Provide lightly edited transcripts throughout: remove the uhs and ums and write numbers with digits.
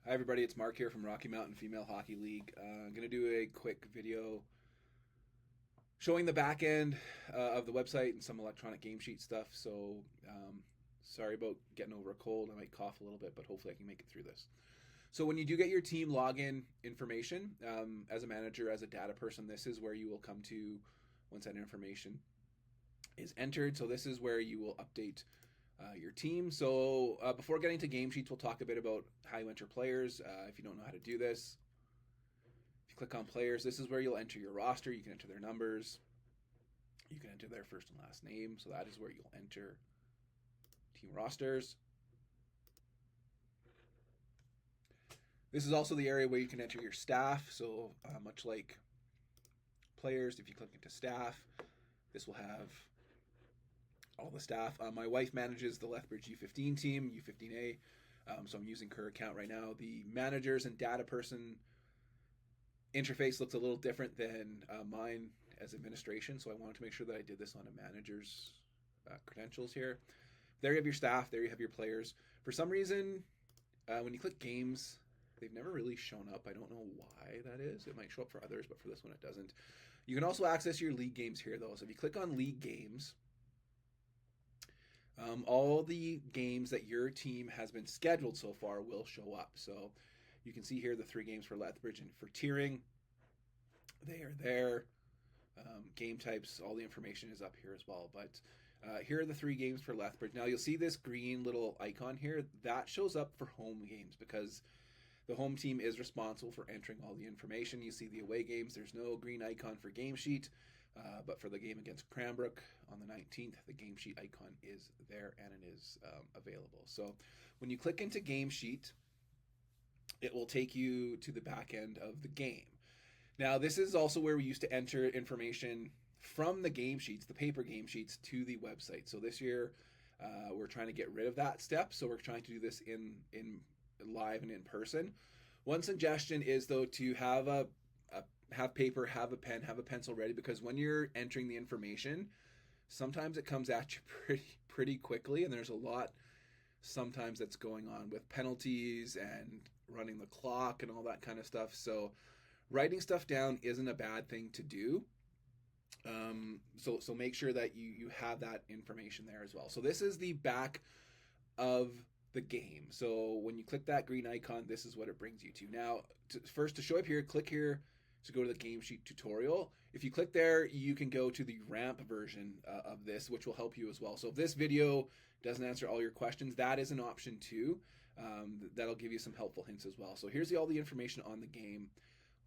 Hi everybody, it's Mark here from Rocky Mountain Female Hockey League. I'm going to do a quick video showing the back end of the website and some electronic game sheet stuff. So sorry about getting over a cold. I might cough a little bit, but hopefully I can make it through this. So when you do get your team login information, as a manager, as a data person, this is where you will come to once that information is entered. So this is where you will update your team. So before getting to game sheets, we'll talk a bit about how you enter players. If you don't know how to do this, if you click on players, this is where you'll enter your roster. You can enter their numbers. You can enter their first and last name. So that is where you'll enter team rosters. This is also the area where you can enter your staff. So much like players, if you click into staff, this will have all the staff. My wife manages the Lethbridge U15 team, U15A, so I'm using her account right now. The managers and data person interface looks a little different than mine as administration, so I wanted to make sure that I did this on a manager's credentials here. There you have your staff, there you have your players. For some reason, when you click games, they've never really shown up. I don't know why that is. It might show up for others, but for this one it doesn't. You can also access your league games here though. So if you click on league games, all the games that your team has been scheduled so far will show up. So you can see here the 3 games for Lethbridge and for Tearing. They are there. Game types, all the information is up here as well. But here are the 3 games for Lethbridge. Now you'll see this green little icon here. That shows up for home games because the home team is responsible for entering all the information. You see the away games. There's no green icon for game sheet. But for the game against Cranbrook on the 19th, the game sheet icon is there and it is available. So when you click into game sheet, it will take you to the back end of the game. Now, this is also where we used to enter information from the game sheets, the paper game sheets, to the website. So this year, we're trying to get rid of that step. So we're trying to do this in live and in person. One suggestion is, though, to have have paper, have a pen, have a pencil ready, because when you're entering the information, sometimes it comes at you pretty quickly, and there's a lot sometimes that's going on with penalties and running the clock and all that kind of stuff. So writing stuff down isn't a bad thing to do. So make sure that you have that information there as well. So this is the back of the game. So when you click that green icon, this is what it brings you to. Now, first to show up here, click here to go to the game sheet tutorial. If you click there, you can go to the ramp version of this, which will help you as well. So if this video doesn't answer all your questions, that is an option too. That'll give you some helpful hints as well. So here's all the information on the game,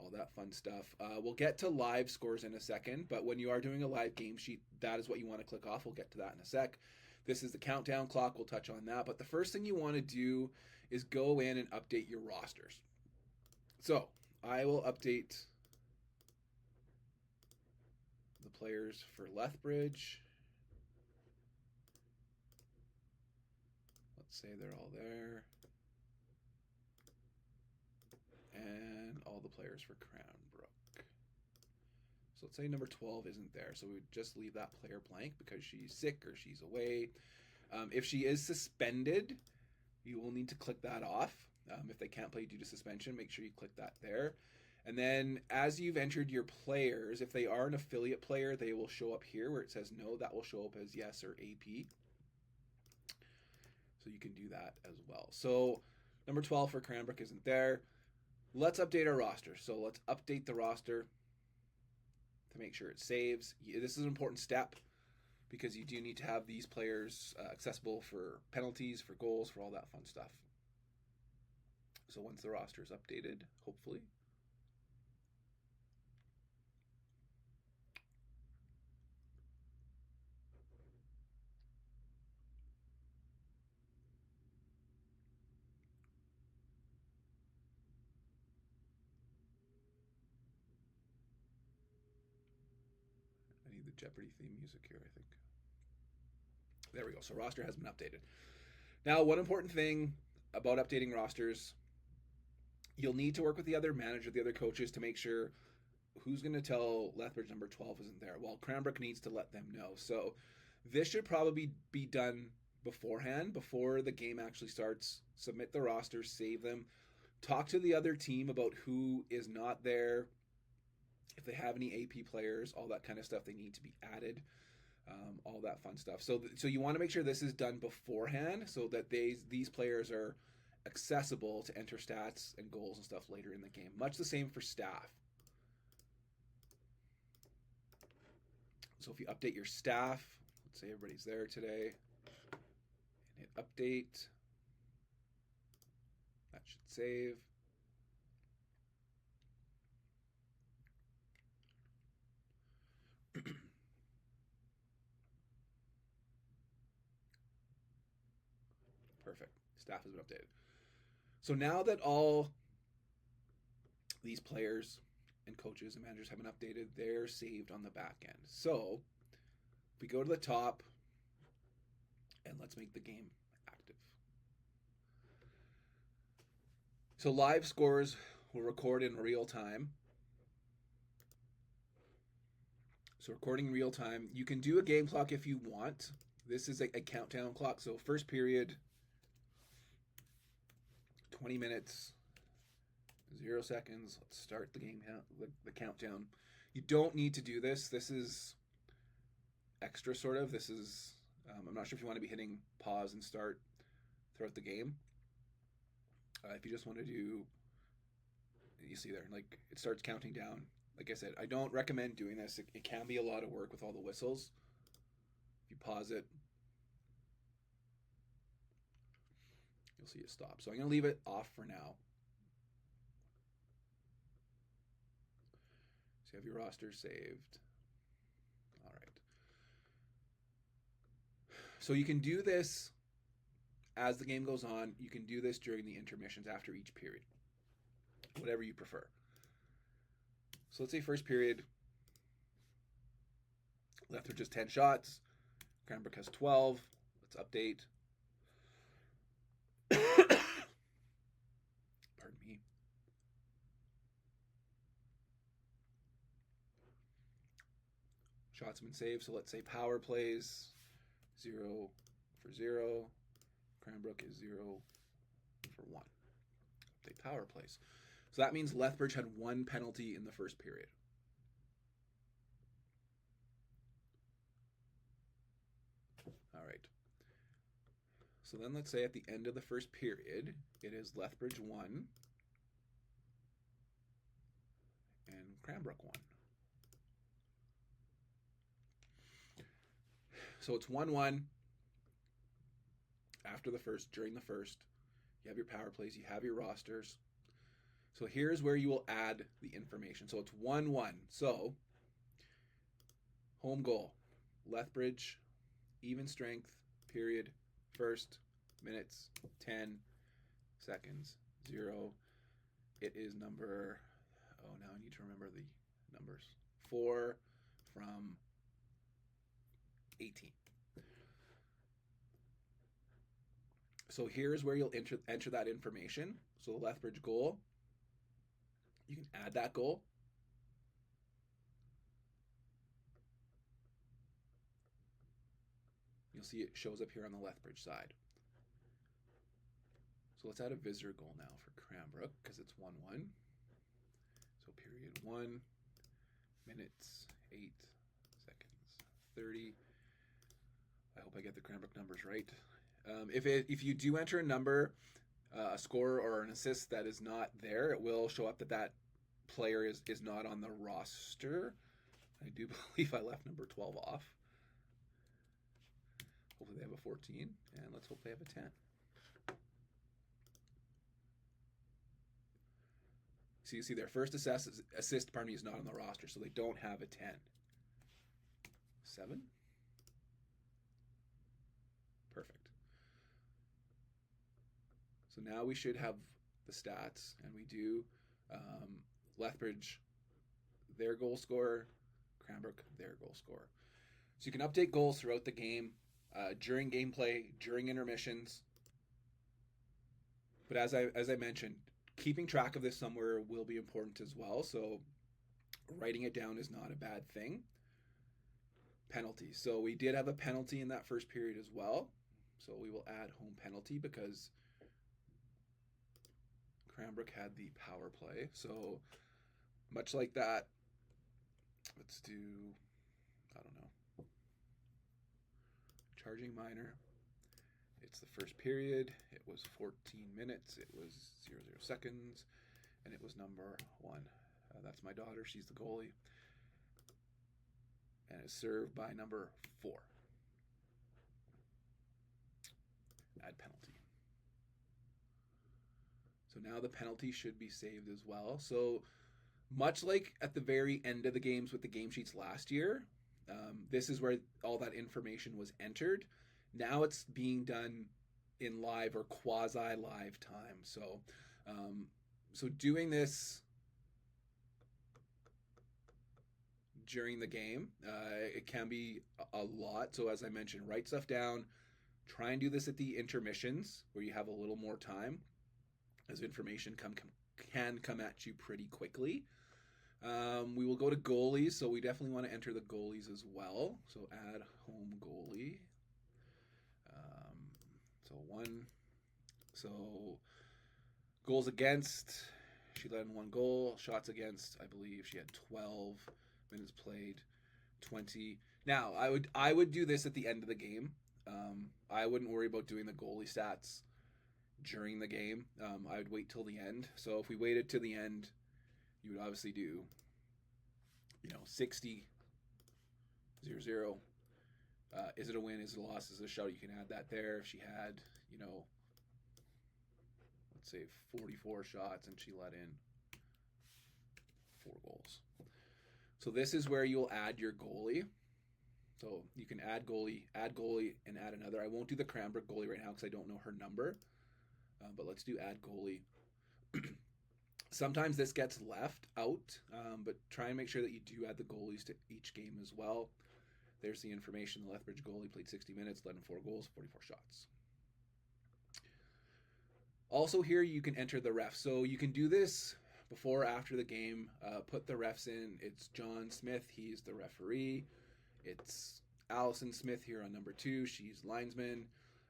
all that fun stuff. We'll get to live scores in a second, but when you are doing a live game sheet, that is what you want to click off. We'll get to that in a sec. This is the countdown clock. We'll touch on that. But the first thing you want to do is go in and update your rosters. So I will update the players for Lethbridge. Let's say they're all there. And all the players for Cranbrook. So let's say number 12 isn't there. So we would just leave that player blank because she's sick or she's away. If she is suspended, you will need to click that off. If they can't play due to suspension, make sure you click that there. And then as you've entered your players, if they are an affiliate player, they will show up here where it says no. That will show up as yes or AP. So you can do that as well. So number 12 for Cranbrook isn't there. Let's update our roster. So let's update the roster to make sure it saves. This is an important step because you do need to have these players accessible for penalties, for goals, for all that fun stuff. So once the roster is updated, hopefully, I need the Jeopardy theme music here, I think. There we go. So roster has been updated. Now, one important thing about updating rosters, you'll need to work with the other manager, the other coaches to make sure who's going to tell Lethbridge number 12 isn't there. Well, Cranbrook needs to let them know. So this should probably be done beforehand, before the game actually starts. Submit the rosters, save them. Talk to the other team about who is not there, if they have any AP players, all that kind of stuff they need to be added, all that fun stuff. So you want to make sure this is done beforehand so that these players are accessible to enter stats and goals and stuff later in the game. Much the same for staff. So if you update your staff, let's say everybody's there today, and hit update, that should save. Perfect. Staff has been updated. So now that all these players and coaches and managers have been updated, they're saved on the back end. So we go to the top and let's make the game active. So live scores will record in real time. So recording in real time. You can do a game clock if you want. This is a countdown clock. So first period, 20 minutes, 0 seconds. Let's start the game, the countdown. You don't need to do this. This is extra, sort of. This is, I'm not sure if you want to be hitting pause and start throughout the game. If you just want to do, you see there, like it starts counting down. Like I said, I don't recommend doing this. It can be a lot of work with all the whistles. If you pause it, you'll see it stop. So I'm going to leave it off for now. So you have your roster saved. All right. So you can do this as the game goes on. You can do this during the intermissions after each period, whatever you prefer. So let's say first period, Lethbridge has 10 shots, Cranbrook has 12. Let's update. Pardon me. Shots have been saved, so let's say power plays 0 for 0. Cranbrook is 0 for 1. Update power plays. So that means Lethbridge had 1 penalty in the first period. All right. So then let's say at the end of the first period, it is Lethbridge 1 and Cranbrook 1. So it's 1-1 after the first, during the first. You have your power plays, you have your rosters. So here's where you will add the information. So it's 1-1. So home goal, Lethbridge, even strength, period, first, minutes, 10 seconds, 0. It is number, oh, now I need to remember the numbers. 4 from 18. So here's where you'll enter that information. So the Lethbridge goal, you can add that goal. You'll see it shows up here on the Lethbridge side. So let's add a visitor goal now for Cranbrook because it's 1-1. So period 1, minutes, 8 seconds, 30. I hope I get the Cranbrook numbers right. If you do enter a number, a score or an assist that is not there, it will show up that player is not on the roster. I do believe I left number 12 off. Hopefully they have a 14, and let's hope they have a 10. So you see their first assist, is not on the roster, so they don't have a 10. 7? Perfect. So now we should have the stats, and we do Lethbridge, their goal scorer, Cranbrook, their goal scorer. So you can update goals throughout the game, during gameplay, during intermissions. But as I mentioned, keeping track of this somewhere will be important as well. So writing it down is not a bad thing. Penalties. So we did have a penalty in that first period as well. So we will add home penalty because Cranbrook had the power play. So much like that, let's do, I don't know, Charging Minor. It's the first period. It was 14 minutes. It was 0 seconds. And it was number 1. That's my daughter. She's the goalie. And it's served by number 4. Add penalty. So now the penalty should be saved as well. So much like at the very end of the games with the game sheets last year, this is where all that information was entered. Now it's being done in live or quasi-live time. So, so doing this during the game, it can be a lot. So as I mentioned, write stuff down. Try and do this at the intermissions where you have a little more time, as information can come at you pretty quickly. We will go to goalies, so we definitely want to enter the goalies as well. So add home goalie. So 1. So goals against, she let in 1 goal. Shots against, I believe she had 12. Minutes played, 20. Now, I would do this at the end of the game. I wouldn't worry about doing the goalie stats during the game. I would wait till the end. So if we waited to the end, you would obviously do, 60, 0-0. Is it a win? Is it a loss? Is it a shutout? You can add that there. If she had, let's say 44 shots and she let in 4 goals. So this is where you'll add your goalie. So you can add goalie, and add another. I won't do the Cranbrook goalie right now because I don't know her number. But let's do add goalie. Sometimes this gets left out, but try and make sure that you do add the goalies to each game as well. There's the information. The Lethbridge goalie played 60 minutes, led in 4 goals, 44 shots. Also here you can enter the refs. So you can do this before or after the game. Put the refs in. It's John Smith. He's the referee. It's Allison Smith here on number 2. She's linesman.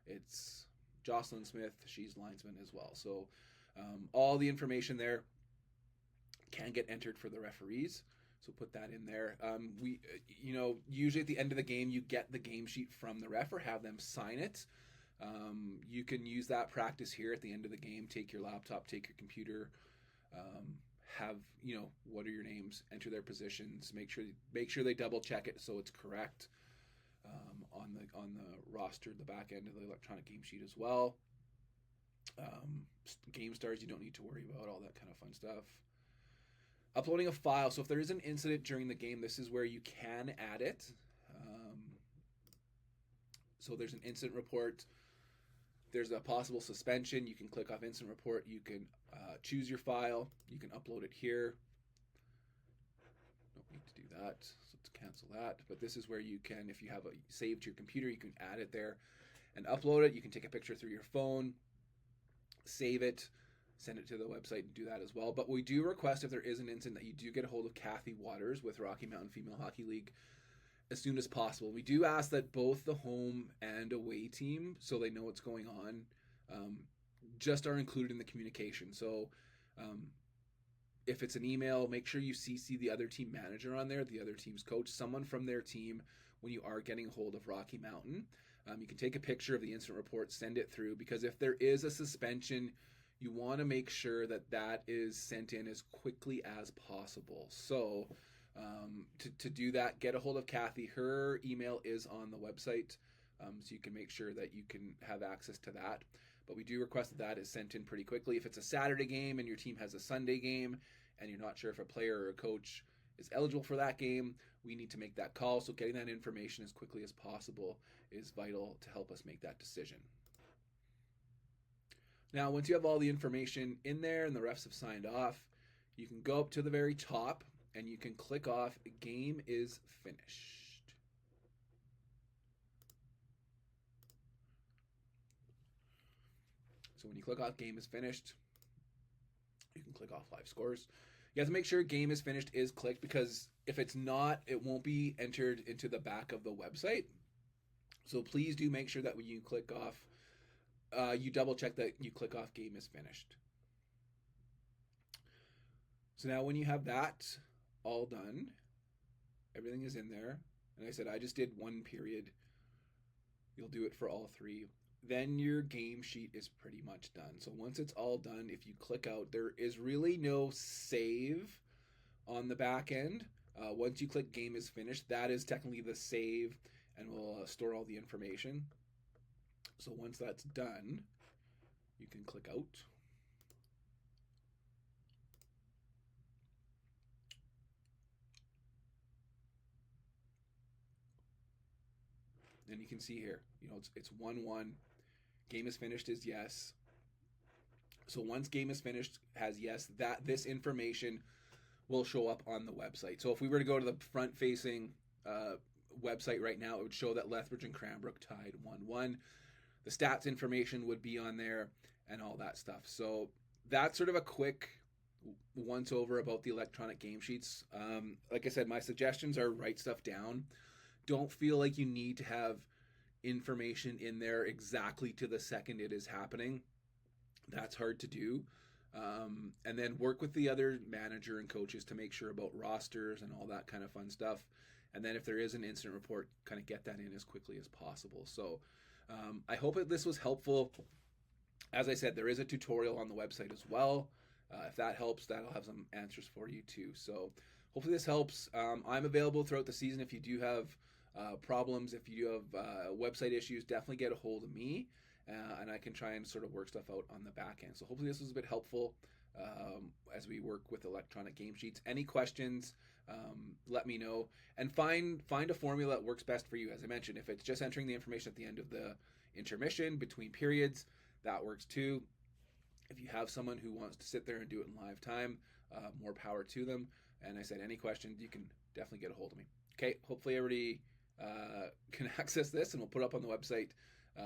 It's Jocelyn Smith. She's linesman as well. So all the information there can get entered for the referees. So put that in there. Usually at the end of the game, you get the game sheet from the ref or have them sign it. You can use that practice here at the end of the game. Take your laptop, take your computer, have, what are your names, enter their positions, make sure they double check it so it's correct on the roster, the back end of the electronic game sheet as well. Game stars you don't need to worry about, all that kind of fun stuff. Uploading a file. So if there is an incident during the game, this is where you can add it. So there's an incident report. There's a possible suspension. You can click off incident report. You can choose your file. You can upload it here. Don't need to do that. So let's cancel that. But this is where you can, if you have a saved to your computer, you can add it there and upload it. You can take a picture through your phone, save it, send it to the website and do that as well. But we do request, if there is an incident, that you do get a hold of Kathy Waters with Rocky Mountain Female Hockey League as soon as possible. We do ask that both the home and away team, so they know what's going on, just are included in the communication. So if it's an email, make sure you CC the other team manager on there, the other team's coach, someone from their team when you are getting a hold of Rocky Mountain. You can take a picture of the incident report, send it through, because if there is a suspension, you want to make sure that that is sent in as quickly as possible. So to do that, get a hold of Kathy. Her email is on the website, so you can make sure that you can have access to that. But we do request that is sent in pretty quickly. If it's a Saturday game and your team has a Sunday game and you're not sure if a player or a coach is eligible for that game, we need to make that call. So getting that information as quickly as possible is vital to help us make that decision. Now, once you have all the information in there and the refs have signed off, you can go up to the very top and you can click off "Game is finished." So when you click off "Game is finished," you can click off "Live scores." You have to make sure "Game is finished" is clicked, because if it's not, it won't be entered into the back of the website. So please do make sure that when you click off, you double check that you click off "Game is finished." So now when you have that all done, everything is in there. And I said I just did one period. You'll do it for all three. Then your game sheet is pretty much done. So once it's all done, if you click out, there is really no save on the back end. Once you click game is finished, that is technically the save and will store all the information. So once that's done, you can click out. And you can see here, it's 1-1. Game is finished is yes. So once game is finished has yes, that this information will show up on the website. So if we were to go to the front-facing website right now, it would show that Lethbridge and Cranbrook tied 1-1. The stats information would be on there and all that stuff. So that's sort of a quick once over about the electronic game sheets. Like I said, my suggestions are write stuff down. Don't feel like you need to have information in there exactly to the second it is happening. That's hard to do. And then work with the other manager and coaches to make sure about rosters and all that kind of fun stuff. And then if there is an incident report, kind of get that in as quickly as possible. So I hope that this was helpful. As I said, there is a tutorial on the website as well. If that helps, that'll have some answers for you too. So hopefully this helps. I'm available throughout the season. If you do have problems, if you do have website issues, definitely get a hold of me. And I can try and sort of work stuff out on the back end. So hopefully this was a bit helpful as we work with electronic game sheets. Any questions, let me know. And find a formula that works best for you. As I mentioned, if it's just entering the information at the end of the intermission between periods, that works too. If you have someone who wants to sit there and do it in live time, more power to them. And I said, any questions, you can definitely get a hold of me. Okay, hopefully everybody can access this, and we'll put it up on the website.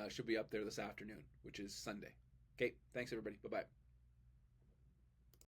Should be up there this afternoon, which is Sunday. Okay, thanks everybody. Bye-bye.